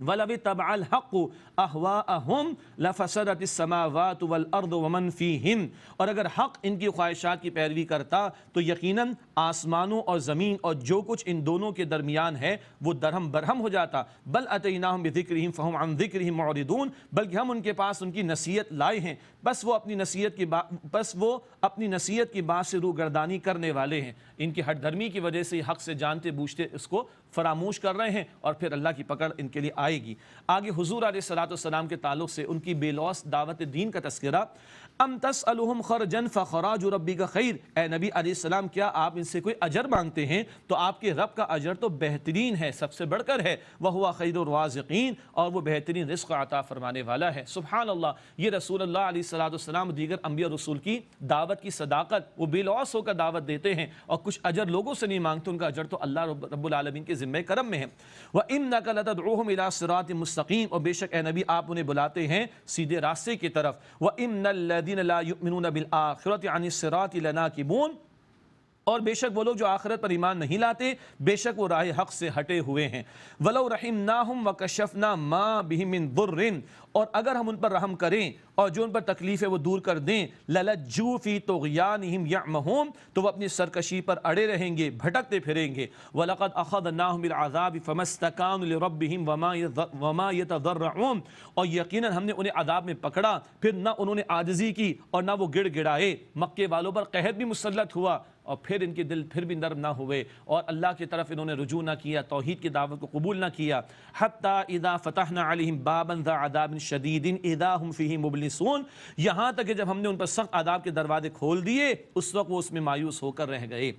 وَلَوِ اتَّبَعَ الْحَقُّ أَهْوَاءَهُمْ لَفَسَدَتِ السَّمَاوَاتُ وَالْأَرْضُ وَمَنْ فِيهِنْ، اور اگر حق ان کی خواہشات کی پیروی کرتا تو یقیناً آسمانوں اور زمین اور جو کچھ ان دونوں کے درمیان ہے وہ درہم برہم ہو جاتا۔ بل اتیناہم بذکرہم فہم عن ذکرہم معرضون، بلکہ ہم ان کے پاس ان کی نصیحت لائے ہیں، بس وہ اپنی نصیحت کی بات سے روگردانی کرنے والے ہیں۔ ان کی ہٹ دھرمی کی وجہ سے حق سے جانتے بوجھتے اس کو فراموش کر رہے ہیں، اور پھر اللہ کی پکڑ ان کے لیے آئے گی۔ آگے حضور علیہ السلام کے تعلق سے ان کی بے لوث دعوت دین کا تذکرہ۔ ام تسألہم خرجا فخراج ربک خیر، اے نبی علیہ السلام کیا آپ ان سے کوئی اجر مانگتے ہیں تو آپ کے رب کا اجر تو بہترین ہے، سب سے بڑھ کر ہے، وہو خیر الرازقین، اور وہ بہترین رزق عطا فرمانے والا ہے۔ سبحان اللہ، یہ رسول اللہ علیہ السلام دیگر انبیاء رسول کی دعوت کی صداقت، وہ بے لوث ہو کر دعوت دیتے ہیں اور کچھ اجر لوگوں سے نہیں مانگتے، ان کا اجر تو اللہ رب العالمین کے ذمہ کرم میں ہے۔ وَإِنَّكَ لَتَدْعُوهُمْ إِلَىٰ صِرَاطٍ مُسْتَقِيمٍ، اور بے شک اے نبی آپ انہیں بلاتے ہیں سیدھے راستے کی طرف۔ وَإِنَّ الَّذِينَ لَا يُؤْمِنُونَ بِالْآخِرَةِ عَنِ الصِّرَاطِ لَنَاكِبُونَ، اور بے شک وہ لوگ جو آخرت پر ایمان نہیں لاتے بے شک وہ راہ حق سے ہٹے ہوئے ہیں۔ وَلَوْ رَحِمْنَاهُمْ وَكَشَفْنَا مَا بِهِم مِّن ضُرٍّ، اور اگر ہم ان پر رحم کریں اور جو ان پر تکلیف ہے وہ دور کر دیں، لَلَجُّوا فِي طُغْيَانِهِمْ يَعْمَهُونَ، تو وہ اپنی سرکشی پر اڑے رہیں گے، بھٹکتے پھریں گے۔ وَلَقَدْ أَخَذْنَاهُمْ بِالْعَذَابِ فَمَا اسْتَكَانُوا لِرَبِّهِمْ وَمَا يَتَضَرَّعُونَ، اور یقیناً ہم نے انہیں عذاب میں پکڑا، پھر نہ انہوں نے عاجزی کی اور نہ وہ گڑ گڑائے۔ مکے والوں پر قحط بھی مسلط ہوا اور پھر ان کے دل پھر بھی نرم نہ ہوئے اور اللہ کی طرف انہوں نے رجوع نہ کیا، توحید کی دعوت کو قبول نہ کیا۔ حتیٰ اذا فتحنا علیہم بابا ذا عذاب شدید اذا ہم فیہ مبلسون، یہاں تک کہ جب ہم نے ان پر سخت عذاب کے دروازے کھول دیے اس وقت وہ اس میں مایوس ہو کر رہ گئے۔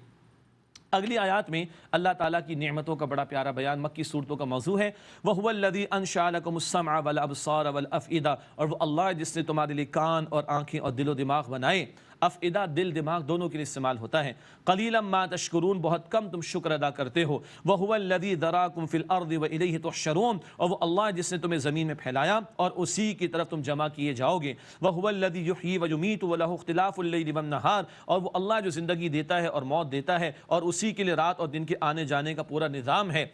اگلی آیات میں اللہ تعالیٰ کی نعمتوں کا بڑا پیارا بیان مکی صورتوں کا موضوع ہے۔ وَهُوَ الَّذِي أَنشَأَ لَكُمُ السَّمْعَ وَالْأَبْصَارَ وَالْأَفْئِدَةَ، اور وہ اللہ ہے جس نے تمہارے لیے کان اور آنکھیں اور دل و دماغ بنائے۔ افئدہ دل دماغ دونوں کے لیے استعمال ہوتا ہے۔ قلیلا ما تشکرون، بہت کم تم شکر ادا کرتے ہو۔ وَهُوَ الَّذِي ذَرَاكُمْ فِي الْأَرْضِ وَإِلَيْهِ تُحْشَرُونَ، اور وہ اللہ ہے جس نے تمہیں زمین میں پھیلایا اور اسی کی طرف تم جمع کیے جاؤ گے۔ وَهُوَ الَّذِي يُحْيِي وَيُمِيتُ وَلَهُ اخْتِلَافُ اللَّيْلِ وَالنَّهَارِ، اور وہ اللہ جو زندگی دیتا ہے اور موت دیتا ہے اور اسی کے لیے رات اور دن کے آنے جانے کا پورا نظام ہے۔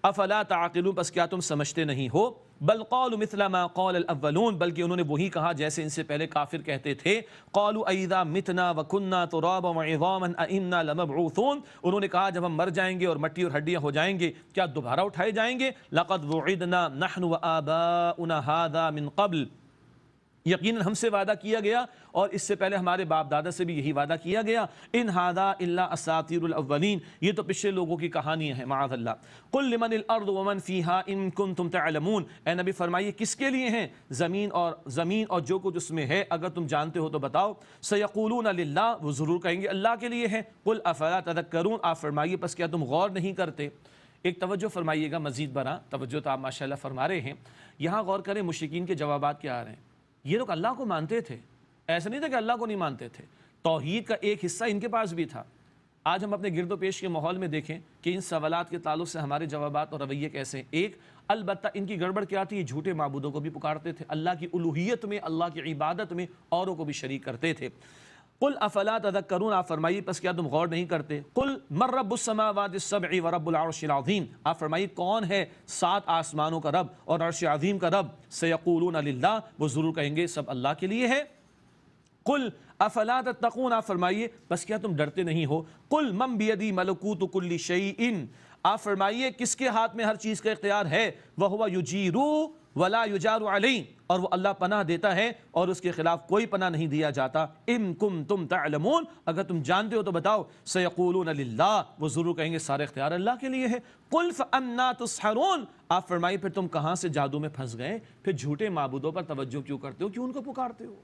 افلا تعقلون، بس کیا تم سمجھتے نہیں ہو؟ بل قالوا مثل ما قال الاولون، بلکہ انہوں نے وہی کہا جیسے ان سے پہلے کافر کہتے تھے۔ قالوا اذا متنا وكنا ترابا وعظاما ائنا لمبعوثون، انہوں نے کہا جب ہم مر جائیں گے اور مٹی اور ہڈیاں ہو جائیں گے کیا دوبارہ اٹھائے جائیں گے؟ لقد وعدنا نحن وآباؤنا هذا من قبل، یقیناً ہم سے وعدہ کیا گیا اور اس سے پہلے ہمارے باپ دادا سے بھی یہی وعدہ کیا گیا۔ ان ھذا الا اساطیر الاولین، یہ تو پچھلے لوگوں کی کہانیاں ہیں معاذ اللہ۔ قل لمن الارض ومن فیہا ان کنتم تعلمون، اے نبی فرمائیے کس کے لیے ہیں زمین اور جو کچھ اس میں ہے، اگر تم جانتے ہو تو بتاؤ۔ سیقولون للہ، وہ ضرور کہیں گے اللہ کے لیے ہے۔ قل افلا تذکرون، آپ فرمائیے پس کیا تم غور نہیں کرتے؟ ایک توجہ فرمائیے گا، مزید برآں توجہ تو آپ ماشاءاللہ فرما رہے ہیں۔ یہاں غور کریں مشرکین کے جوابات کیا آ رہے ہیں۔ یہ لوگ اللہ کو مانتے تھے، ایسا نہیں تھا کہ اللہ کو نہیں مانتے تھے، توحید کا ایک حصہ ان کے پاس بھی تھا۔ آج ہم اپنے گرد و پیش کے ماحول میں دیکھیں کہ ان سوالات کے تعلق سے ہمارے جوابات اور رویے کیسے ہیں۔ ایک البتہ ان کی گڑبڑ کیا تھی، یہ جھوٹے معبودوں کو بھی پکارتے تھے، اللہ کی الوہیت میں، اللہ کی عبادت میں اوروں کو بھی شریک کرتے تھے۔ قل افلا تذکرون، آپ فرمائیے پس کیا تم غور نہیں کرتے؟ قل من رب السماوات السبع ورب العرش العظیم، آپ فرمائیے کون ہے 7 آسمانوں کا رب اور عرش عظیم کا رب؟ سیقولون للہ، وہ ضرور کہیں گے سب اللہ کے لیے ہے۔ قل افلا تتقون، آپ فرمائیے بس کیا تم ڈرتے نہیں ہو؟ قل من بیدی ملکوت کل شیء، آپ فرمائیے کس کے ہاتھ میں ہر چیز کا اختیار ہے؟ وَهُوَ يُجِيرُ وَلَا يُجَارُ عَلَيْهِ، اور وہ اللہ پناہ دیتا ہے اور اس کے خلاف کوئی پناہ نہیں دیا جاتا۔ ان کنتم تعلمون، اگر تم جانتے ہو تو بتاؤ۔ سیقولون للہ، وہ ضرور کہیں گے سارے اختیار اللہ کے لیے ہے۔ قل فأنا تسحرون، آپ فرمائیے پھر تم کہاں سے جادو میں پھنس گئے؟ پھر جھوٹے معبودوں پر توجہ کیوں کرتے ہو، کیوں ان کو پکارتے ہو؟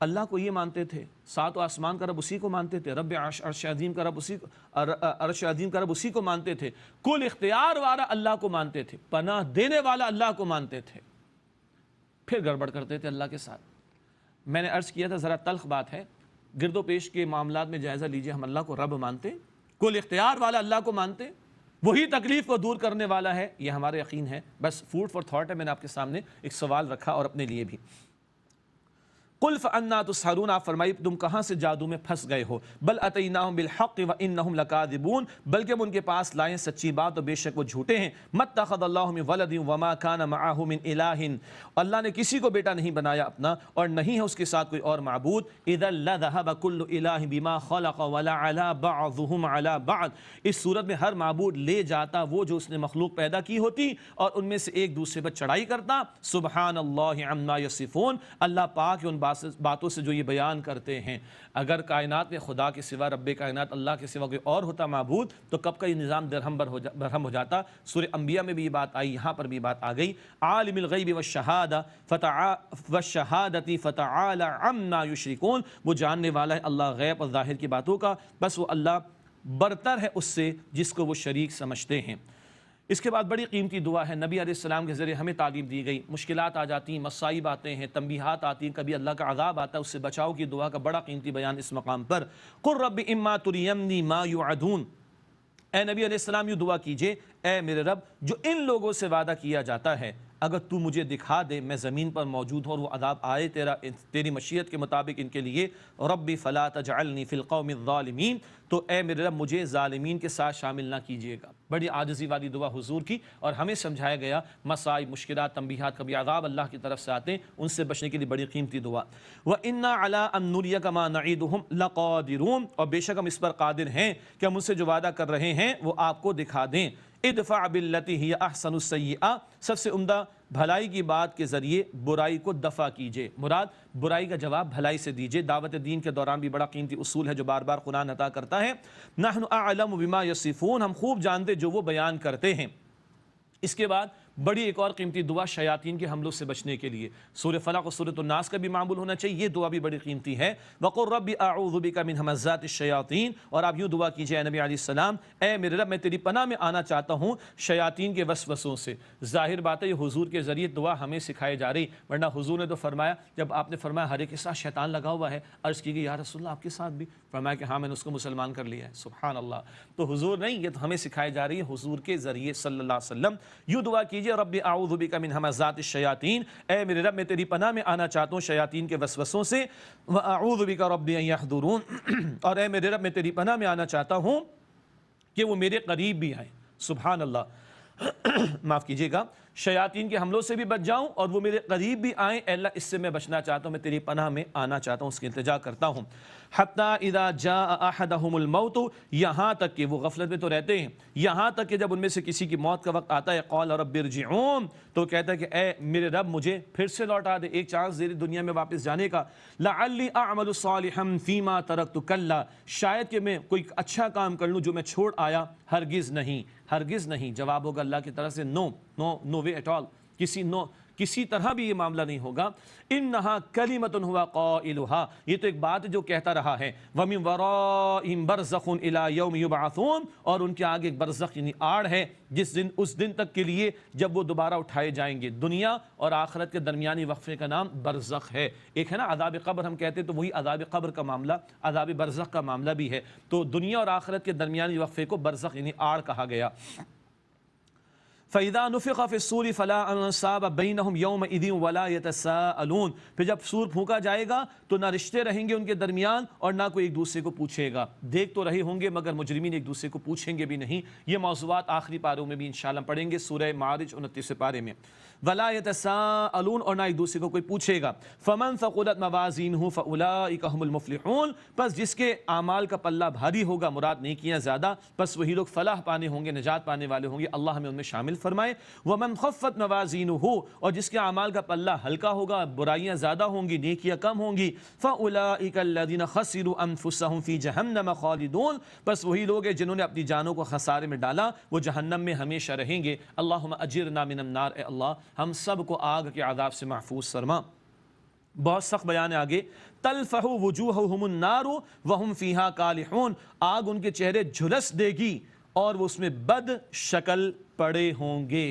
اللہ کو یہ مانتے تھے، 7 آسمان کا رب اسی کو مانتے تھے، رب عرش عظیم کا رب اسی کو مانتے تھے، کل اختیار والا اللہ کو مانتے تھے، پناہ دینے والا اللہ کو مانتے تھے، پھر گڑبڑ کرتے تھے اللہ کے ساتھ۔ میں نے عرض کیا تھا ذرا تلخ بات ہے، گرد و پیش کے معاملات میں جائزہ لیجئے، ہم اللہ کو رب مانتے، کل اختیار والا اللہ کو مانتے، وہی تکلیف کو دور کرنے والا ہے، یہ ہمارا یقین ہے۔ بس فوڈ فار تھاٹ ہے، میں نے آپ کے سامنے ایک سوال رکھا اور اپنے لیے بھی۔ قل فأنا تسحرون، آپ فرمائیے تم کہاں سے جادو میں پھنس گئے ہو، بل اتیناہم بالحق وانہم لکاذبون، بلکہ ہم ان کے پاس لائیں سچی بات اور بے شک وہ جھوٹے ہیں۔ ما اتخذ اللہ من ولد وما کان معہ من الہ، اللہ نے کسی کو بیٹا نہیں بنایا اپنا اور نہیں ہے اس کے ساتھ کوئی اور معبود۔ اذا لذهب كل الہ بما خلق ولعلى بعضهم على بعض، اس صورت میں ہر معبود لے جاتا وہ جو اس نے مخلوق پیدا کی ہوتی اور ان میں سے ایک دوسرے پر چڑھائی کرتا۔ سبحان اللہ عما یصفون، اللہ پاک ہے ان باتوں سے جو یہ بیان کرتے ہیں۔ اگر کائنات میں خدا کے سوا، رب کائنات اللہ کے سوا کوئی اور ہوتا معبود تو کب کا یہ نظام برہم ہو جاتا۔ سورہ انبیاء میں بھی یہ بات آئی، یہاں پر بھی بات آ گئی۔ عالم الغیب والشہادۃ فتعالی عما یشرکون، وہ جاننے والا ہے اللہ غیب اور ظاہر کی باتوں کا، بس وہ اللہ برتر ہے اس سے جس کو وہ شریک سمجھتے ہیں۔ اس کے بعد بڑی قیمتی دعا ہے، نبی علیہ السلام کے ذریعے ہمیں تعلیم دی گئی۔ مشکلات آ جاتی ہیں، مصائب آتے ہیں، تنبیہات آتی ہیں، کبھی اللہ کا عذاب آتا ہے، اس سے بچاؤ کی دعا کا بڑا قیمتی بیان اس مقام پر۔ قل رب اما ترینی ما یوعدون، اے نبی علیہ السلام یوں دعا کیجئے، اے میرے رب جو ان لوگوں سے وعدہ کیا جاتا ہے اگر تو مجھے دکھا دے میں زمین پر موجود ہوں اور وہ عذاب آئے تیری مشیت کے مطابق ان کے لیے، ربی فلا تجعلنی فی القوم الظالمین، تو اے میرے رب مجھے ظالمین کے ساتھ شامل نہ کیجیے گا۔ بڑی عاجزی والی دعا حضور کی، اور ہمیں سمجھایا گیا مصائب، مشکلات، تنبیہات، کبھی عذاب اللہ کی طرف سے آتے ہیں، ان سے بچنے کے لیے بڑی قیمتی دعا۔ وَإِنَّا عَلَىٰ أَن نُرِيَكَ مَا نَعِيدُهُمْ لَقَادِرُونَ، اور بے شک ہم اس پر قادر ہیں کہ ہم ان سے جو وعدہ کر رہے ہیں وہ آپ کو دکھا دیں۔ ادفع باللتی ہی احسن السیئہ، سب سے عمدہ بھلائی کی بات کے ذریعے برائی کو دفع کیجئے، مراد برائی کا جواب بھلائی سے دیجئے۔ دعوت دین کے دوران بھی بڑا قیمتی اصول ہے جو بار بار قرآن عطا کرتا ہے۔ نحن اعلم بما یصفون، ہم خوب جانتے جو وہ بیان کرتے ہیں۔ اس کے بعد بڑی ایک اور قیمتی دعا شیاطین کے حملوں سے بچنے کے لیے، سورہ فلق اور سورۃ الناس کا بھی معمول ہونا چاہیے، یہ دعا بھی بڑی قیمتی ہے۔ وقل رب اعوذ بک من ہمزات الشیاطین، اور آپ یوں دعا کیجئے اے نبی علیہ السلام، اے میرے رب میں تیری پناہ میں آنا چاہتا ہوں شیاطین کے وسوسوں سے۔ ظاہر بات ہے یہ حضور کے ذریعے دعا ہمیں سکھائی جا رہی، ورنہ حضور نے تو فرمایا، جب آپ نے فرمایا ہر ایک کے ساتھ شیطان لگا ہوا ہے، عرض کی گئی یا رسول اللہ آپ کے ساتھ بھی؟ فرمایا کہ ہاں میں نے اس کو مسلمان کر لیا ہے۔ سبحان اللہ، تو حضور نہیں، یہ تو ہمیں سکھائی جا رہی ہے حضور کے ذریعے صلی اللہ علیہ وسلم۔ یوں دعا کیجئے رب اعوذ بک من ہمزات الشیاطین، اے میرے رب میں تیری پناہ میں آنا چاہتا ہوں شیاطین کے وسوسوں سے۔ واعوذ بک رب ان یحضرون، اور اے میرے رب میں تیری پناہ میں آنا چاہتا ہوں کہ وہ میرے قریب بھی آئیں۔ سبحان اللہ، معاف کیجیے گا، شیاطین کے حملوں سے بھی بچ جاؤں اور وہ میرے قریب بھی آئیں، اے اللہ اس سے میں بچنا چاہتا ہوں، میں تیری پناہ میں آنا چاہتا ہوں، اس کی التجا کرتا ہوں۔ حتیٰ اذا جاء احدهم الموت، یہاں تک کہ وہ غفلت میں تو رہتے ہیں، یہاں تک کہ جب ان میں سے کسی کی موت کا وقت آتا ہے، قال رب ارجعون، تو کہتا ہے کہ اے میرے رب مجھے پھر سے لوٹا دے، ایک چانس دے دنیا میں واپس جانے کا۔ لعلی اعمل صالحا فیما ترکت کلا، شاید کہ میں کوئی اچھا کام کر لوں جو میں چھوڑ آیا، ہرگز نہیں، ہرگز نہیں۔ جواب ہوگا اللہ کی طرف سے نو نو نو وے ایٹ آل، کسی طرح بھی یہ معاملہ نہیں ہوگا۔ انہا کلمۃ ہوا قائلہا، یہ تو ایک بات جو کہتا رہا ہے۔ ومن ورائہم برزخ الی یوم یبعثون، اور ان کے آگے ایک برزخ یعنی آڑ ہے اس دن تک کے لیے جب وہ دوبارہ اٹھائے جائیں گے۔ دنیا اور آخرت کے درمیانی وقفے کا نام برزخ ہے۔ ایک ہے نا عذاب قبر ہم کہتے ہیں، تو وہی عذاب قبر کا معاملہ عذاب برزخ کا معاملہ بھی ہے۔ تو دنیا اور آخرت کے درمیانی وقفے کو برزخ یعنی آڑ کہا گیا۔ فَإِذَا نُفِخَ فِي الصُّورِ فَلَا أَنْسَابَ بَيْنَهُمْ يَوْمَئِذٍ وَلَا يَتَسَاءَلُونَ، پھر جب سور پھونکا جائے گا تو نہ رشتے رہیں گے ان کے درمیان اور نہ کوئی ایک دوسرے کو پوچھے گا۔ دیکھ تو رہے ہوں گے مگر مجرمین ایک دوسرے کو پوچھیں گے بھی نہیں۔ یہ موضوعات آخری پاروں میں بھی انشاءاللہ پڑھیں گے، سورہ معارج 29 پارے میں۔ وَلَا يَتَسَاءَلُونَ، اور نہ ایک دوسرے کو کوئی پوچھے گا۔ فَمَنْ ثَقُلَتْ مَوَازِينُهُ فَأُولَٰئِكَ هُمُ الْمُفْلِحُونَ، پس جس کے اعمال کا پلہ بھاری ہوگا، مراد نیکیاں زیادہ، پس وہی لوگ فلاح پانے ہوں گے، نجات پانے والے ہوں گے، اللہ ہمیں ان میں شامل فرمائے۔ وَمَنْ خَفَّتْ مَوَازِينُهُ، اور جس کے اعمال کا پلہ ہلکا ہوگا، برائیاں زیادہ ہوں گی، نیکیاں کم ہوں گی، فَأُولَٰئِكَ الَّذِينَ خَسِرُوا أَنفُسَهُمْ فِي جَهَنَّمَ خَالِدُونَ، پس وہی لوگ ہیں جنہوں نے اپنی جانوں کو خسارے میں ڈالا، وہ جہنم میں ہمیشہ رہیں گے۔ اللہم اجرنا من النار، اے اللہ ہم سب کو آگ کے عذاب سے محفوظ فرما۔ بہت سخت بیان ہے آگے۔ تلفح وجوہہم النار وہم فیہا کالحون، آگ ان کے چہرے جھلس دے گی اور وہ اس میں بد شکل پڑے ہوں گے۔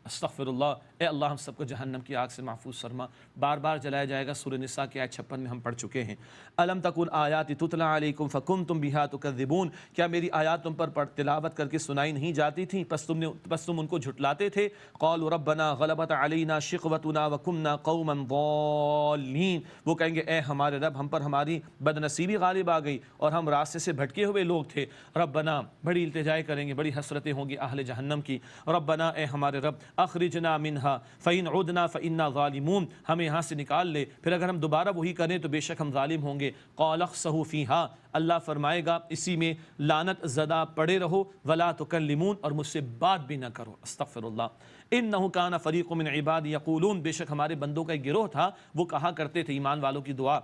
استغفر اللہ، اے اللہ ہم سب کو جہنم کی آگ سے محفوظ فرما۔ بار بار جلایا جائے گا، سورہ نساء کی آیت 56 میں ہم پڑھ چکے ہیں۔ الم تکن آیاتی تتلی علیکم فکنتم بہا تکذبون، کیا میری آیات تم پر تلاوت کر کے سنائی نہیں جاتی تھیں پس تم ان کو جھٹلاتے تھے؟ قالوا ربنا غلبت علینا شقوتنا وکنا قوما ضالین، وہ کہیں گے اے ہمارے رب ہم پر ہماری بد نصیبی غالب آ گئی اور ہم راستے سے بھٹکے ہوئے لوگ تھے۔ ربنا، بڑی التجائے کریں گے، بڑی حسرتیں ہوں گی اہل جہنم کی۔ ربنا، اے ہمارے رب، اخرجنا منہا فإن عدنا فإنا ظالمون، ہمیں یہاں سے نکال لے، پھر اگر ہم دوبارہ وہی کریں تو بے شک ہم ظالم ہوں گے۔ قال اخسئوا فیہا، اللہ فرمائے گا اسی میں لعنت زدہ پڑے رہو، ولا تکلمون، اور مجھ سے بات بھی نہ کرو۔ استغفر اللہ۔ انہ کان فریق من عبادی یقولون، بے شک ہمارے بندوں کا ایک گروہ تھا، وہ کہا کرتے تھے ایمان والوں کی دعا،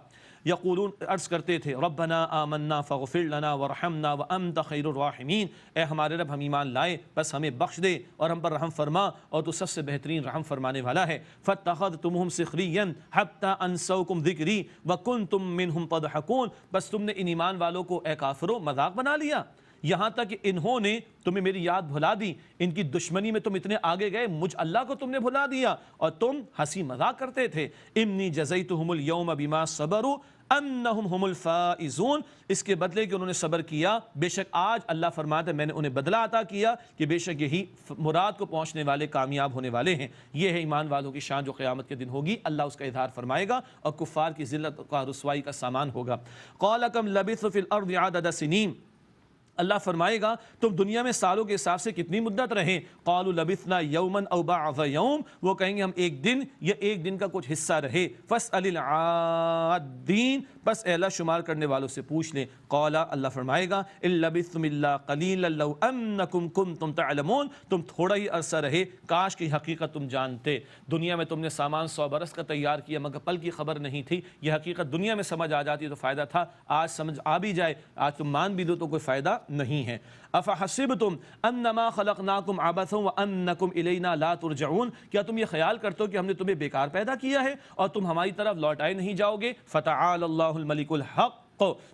یقولون، عرض کرتے تھے، ربنا آمنا فاغفر لنا ورحمنا وانت خیر الراحمین، اے ہمارے رب ہم ایمان لائے بس ہمیں بخش دے اور ہم پر رحم فرما، اور تو سب سے بہترین رحم فرمانے والا ہے۔ فاتخذتموہم سخریا حتی انسوکم ذکری وکنتم منہم تضحکون، بس تم نے ان ایمان والوں کو اے کافروں مذاق بنا لیا، یہاں تک کہ انہوں نے تمہیں میری یاد بھلا دی، ان کی دشمنی میں تم اتنے آگے گئے، مجھ اللہ کو تم نے بھلا دیا اور تم ہنسی مذاق کرتے تھے۔ انی جزیتہم اليوم بما صبروا انہم ہم الفائزون، اس کے بدلے کہ انہوں نے صبر کیا، بے شک آج اللہ فرماتا ہے میں نے انہیں بدلہ عطا کیا کہ بے شک یہی مراد کو پہنچنے والے کامیاب ہونے والے ہیں۔ یہ ہے ایمان والوں کی شان جو قیامت کے دن ہوگی، اللہ اس کا اظہار فرمائے گا اور کفار کی ذلت کا رسوائی کا سامان ہوگا۔ قال کم لبثتم فی الارض عدد سنین، اللہ فرمائے گا تم دنیا میں سالوں کے حساب سے کتنی مدت رہے؟ قالوا لبثنا یوما او بعض یوم، وہ کہیں گے ہم ایک دن یا ایک دن کا کچھ حصہ رہے۔ فاسأل العادین، بس اے اللہ شمار کرنے والوں سے پوچھ لیں۔ قال، اللہ فرمائے گا ان لبثتم الا قلیلا لو انکم کنتم تعلمون، تم تھوڑا ہی عرصہ رہے، کاش کی حقیقت تم جانتے۔ دنیا میں تم نے سامان 100 برس کا تیار کیا مگر پل کی خبر نہیں تھی، یہ حقیقت دنیا میں سمجھ آ جاتی تو فائدہ تھا، آج سمجھ آ بھی جائے، آج تم مان بھی دو تو کوئی فائدہ نہیں ہے۔ افحسبتم انما خلقناکم عبثا وانکم الینا لا ترجعون، کیا تم یہ خیال کرتے ہو کہ ہم نے تمہیں بیکار پیدا کیا ہے اور تم ہماری طرف لوٹائے نہیں جاؤ گے؟ فتعال اللہ الملک الحق،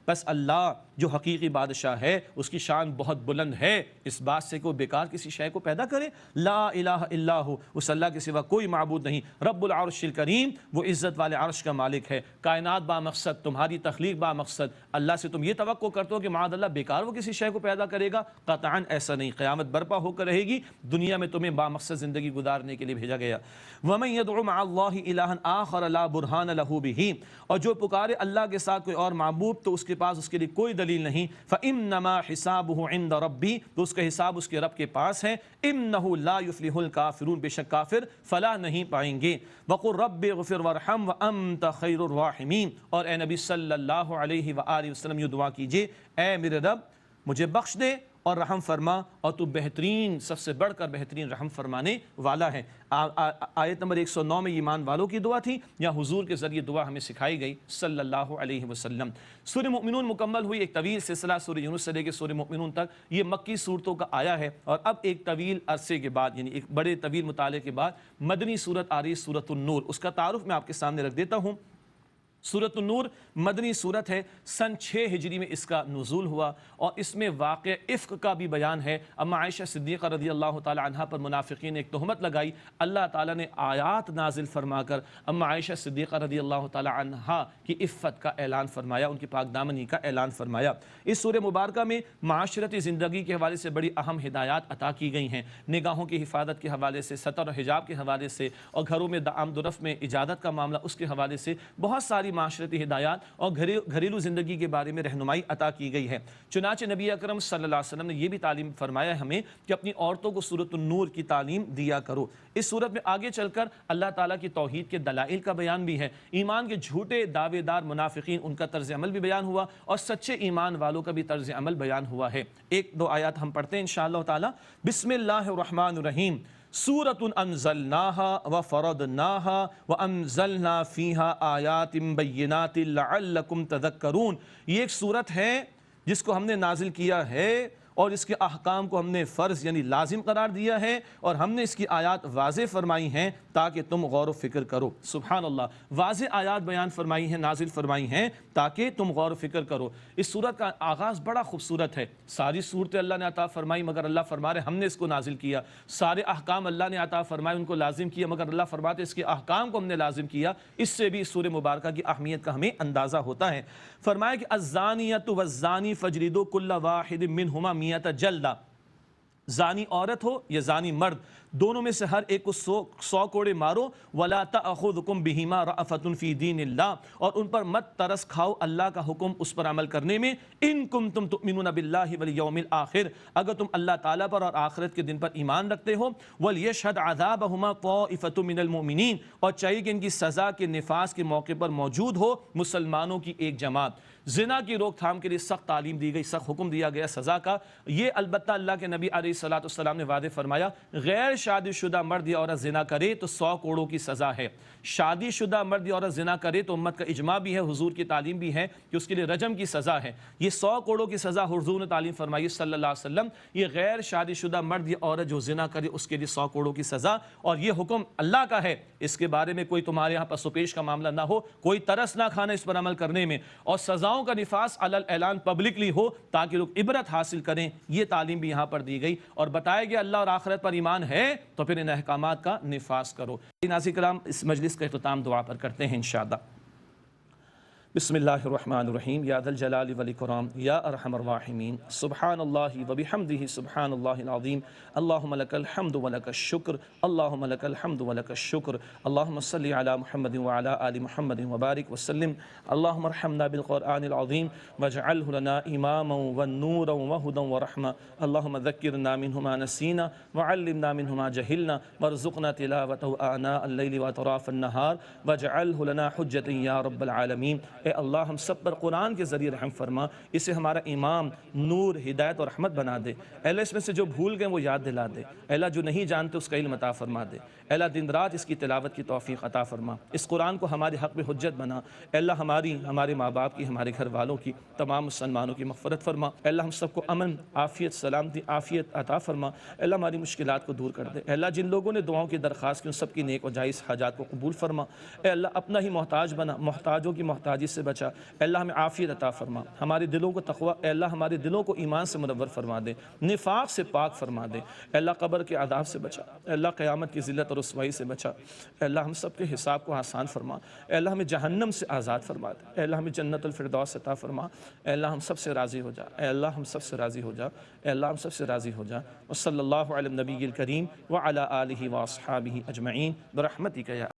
بس اللہ جو حقیقی بادشاہ ہے اس کی شان بہت بلند ہے، اس بات سے کہ وہ بیکار کسی شے کو پیدا کرے۔ لا الہ الا ہو، اس اللہ کے سوا کوئی معبود نہیں۔ رب العرش الکریم، وہ عزت والے عرش کا مالک ہے۔ کائنات با مقصد، تمہاری تخلیق با مقصد، اللہ سے تم یہ توقع کرتے ہو کہ معاذ اللہ بیکار وہ کسی شے کو پیدا کرے گا؟ قطعاً ایسا نہیں، قیامت برپا ہو کر رہے گی، دنیا میں تمہیں با مقصد زندگی گزارنے کے لیے بھیجا گیا۔ ومن يدعو مع اللہ الہا آخر لا برہان لہ بہ، اور جو پکارے اللہ کے ساتھ کوئی اور معبود تو اس کے پاس اس کے لیے کوئی دلیل نہیں۔ فإنما حسابه عند ربی، تو اس کا حساب اس کے رب کے پاس ہے۔ انہ لا یفلح الکافرون، بے شک کافر فلاح نہیں پائیں گے۔ وقل رب اغفر وارحم وانت خیر الراحمین، اور اے نبی صلی اللہ علیہ وآلہ وسلم یہ دعا کیجئے، اے میرے رب مجھے بخش دے اور رحم فرما، اور تو بہترین، سب سے بڑھ کر بہترین رحم فرمانے والا ہے۔ آیت نمبر 109 میں ایمان والوں کی دعا تھی، یا حضور کے ذریعے دعا ہمیں سکھائی گئی صلی اللہ علیہ وسلم۔ سورہ مؤمنون مکمل ہوئی، ایک طویل سلسلہ سورہ یونس سے لے کے سورہ مؤمنون تک یہ مکی صورتوں کا آیا ہے، اور اب ایک طویل عرصے کے بعد، یعنی ایک بڑے طویل مطالعے کے بعد مدنی صورت آ رہی، سورۃ النور۔ اس کا تعارف میں آپ کے سامنے رکھ دیتا ہوں۔ سورۃ النور مدنی صورت ہے، سن 6 ہجری میں اس کا نزول ہوا، اور اس میں واقع افق کا بھی بیان ہے۔ اما عائشہ صدیقہ رضی اللہ تعالی عنہا پر منافقین نے ایک تہمت لگائی، اللہ تعالیٰ نے آیات نازل فرما کر اما عائشہ صدیقہ رضی اللہ تعالی عنہا کی عفت کا اعلان فرمایا، ان کی پاک دامنی کا اعلان فرمایا۔ اس سورہ مبارکہ میں معاشرتی زندگی کے حوالے سے بڑی اہم ہدایات عطا کی گئی ہیں، نگاہوں کی حفاظت کے حوالے سے، ستر و حجاب کے حوالے سے، اور گھروں میں آمد و رفت میں اجازت کا معاملہ اس کے حوالے سے بہت ساری معاشرتی ہدایات اور گھریلو زندگی کے بارے میں رہنمائی عطا کی گئی ہے۔ چنانچہ نبی اکرم صلی اللہ علیہ وسلم نے یہ بھی تعلیم فرمایا ہے ہمیں کہ اپنی عورتوں کو سورۃ النور کی تعلیم دیا کرو۔ اس صورت میں آگے چل کر اللہ تعالیٰ کی توحید کے دلائل کا بیان بھی ہے، ایمان کے جھوٹے دعوے دار منافقین ان کا طرز عمل بھی بیان ہوا، اور سچے ایمان والوں کا بھی طرز عمل بیان ہوا ہے۔ ایک دو آیات ہم پڑھتے ہیں انشاءاللہ تعالیٰ۔ بسم اللہ الرحمن الرحیم۔ سورۃ انزلناها وفرضناها وانزلنا فیها آیات بینات لعلکم تذکرون، یہ ایک سورت ہے جس کو ہم نے نازل کیا ہے اور اس کے احکام کو ہم نے فرض یعنی لازم قرار دیا ہے، اور ہم نے اس کی آیات واضح فرمائی ہیں تاکہ تم غور و فکر کرو۔ سبحان اللہ، واضح آیات بیان فرمائی ہیں، نازل فرمائی ہیں تاکہ تم غور و فکر کرو۔ اس سورت کا آغاز بڑا خوبصورت ہے، ساری صورتیں اللہ نے عطا فرمائی مگر اللہ فرما رہے ہم نے اس کو نازل کیا، سارے احکام اللہ نے عطا فرمائے ان کو لازم کیا مگر اللہ فرماتے اس کے احکام کو ہم نے لازم کیا۔ اس سے بھی سورہ مبارکہ کی اہمیت کا ہمیں اندازہ ہوتا ہے۔ فرمایا کہ الزانیۃ والزانی فاجلدوا کل واحد منہما مئۃ جلدہ، زانی عورت ہو یا زانی مرد، دونوں میں سے ہر ایک کو 100 کوڑے مارو۔ ولا تأخذکم بہما رأفۃ فی دین اللہ، اور ان پر مت ترس کھاؤ اللہ کا حکم اس پر عمل کرنے میں، ان کنتم تؤمنون باللہ والیوم الآخر، اگر تم اللہ تعالیٰ پر اور آخرت کے دن پر ایمان رکھتے ہو۔ ولیشہد عذابہما طائفۃ من المؤمنین، اور چاہیے کہ ان کی سزا کے نفاذ کے موقع پر موجود ہو مسلمانوں کی ایک جماعت۔ زنا کی روک تھام کے لیے سخت تعلیم دی گئی، سخت حکم دیا گیا سزا کا۔ یہ البتہ اللہ کے نبی علیہ الصلوۃ والسلام نے واضح فرمایا، غیر شادی شدہ مرد یا عورت زنا کرے تو 100 کوڑوں کی سزا ہے، شادی شدہ مرد یا عورت زنا کرے تو امت کا اجماع بھی ہے، حضور کی تعلیم بھی ہے کہ اس کے لیے رجم کی سزا ہے۔ یہ 100 کوڑوں کی سزا حضور نے تعلیم فرمائی صلی اللہ علیہ وسلم۔ یہ غیر شادی شدہ مرد یا عورت جو زنا کرے اس کے لیے 100 کوڑوں کی سزا، اور یہ حکم اللہ کا ہے، اس کے بارے میں کوئی تمہارے یہاں پس و پیش کا معاملہ نہ ہو، کوئی ترس نہ کھانا اس پر عمل کرنے میں، اور سزاؤں کا نفاذ علی اعلان پبلکلی ہو تاکہ لوگ عبرت حاصل کریں۔ یہ تعلیم بھی یہاں پر دی گئی، اور بتایا گیا اللہ اور آخرت پر ایمان ہے تو پھر ان احکامات کا نفاذ کرو۔ ناظرین کرام، اس مجلس کا اختتام دعا پر کرتے ہیں انشاءاللہ۔ بسم اللہ الرحمن الرحیم، یا ذا الجلال والاکرام یا ارحم الراحمین، سبحان اللہ وبحمدہ سبحان اللہ العظیم، اللہم لک الحمد ولک الشکر، اللہم لک الحمد ولک الشکر، اللہم صلی علی محمد وعلی آل محمد وبارک وسلم، اللہم ارحمنا بالقرآن العظیم واجعلہ لنا اماما ونورا وہدا ورحمہ، اللہم ذکرنا منہ ما نسینا وعلمنا منہ ما جہلنا وارزقنا تلاوتہ آناء اللیل واطراف النہار واجعلہ لنا حجتا یا رب العالمین۔ اے اللہ ہم سب پر قرآن کے ذریعے رحم فرما، اسے ہمارا امام، نور، ہدایت اور رحمت بنا دے۔ اے اللہ اس میں سے جو بھول گئے وہ یاد دلا دے، اے اللہ جو نہیں جانتے اس کا علم عطا فرما دے، اے اللہ دن رات اس کی تلاوت کی توفیق عطا فرما، اس قرآن کو ہمارے حق میں حجت بنا، اے اللہ ہمارے ماں باپ کی، ہمارے گھر والوں کی، تمام مسلمانوں کی مغفرت فرما، اے اللہ ہم سب کو امن، عافیت، سلامتی، عافیت عطا فرما، اے اللہ ہماری مشکلات کو دور کر دے، اے اللہ جن لوگوں نے دعاؤں کی درخواست کی ان سب کی نیک و جائز حاجات کو قبول فرما، اے اللہ اپنا ہی محتاج بنا، محتاجوں کی محتاجی سے بچا، اے اللہ ہمیں عافیت عطا فرما، ہمارے دلوں کو تقوی، اے اللہ ہمارے دلوں کو ایمان سے منور فرما دے، نفاق سے پاک فرما دے، اے اللہ قبر کے عذاب سے بچا، اے اللہ قیامت کی ذلت اور رسوائی سے بچا، اے اللہ ہم سب کے حساب کو آسان فرما، اے اللہ ہمیں جہنم سے آزاد فرما دے، اے اللہ ہمیں جنت الفردوس عطا فرما، اے اللہ ہم سب سے راضی ہو جا، اے اللہ ہم سب سے راضی ہو جا، اے اللہ ہم سب سے راضی ہو جا، وصلی اللہ علی النبی الکریم وعلی آلہ واصحابہ اجمعین برحمتک یا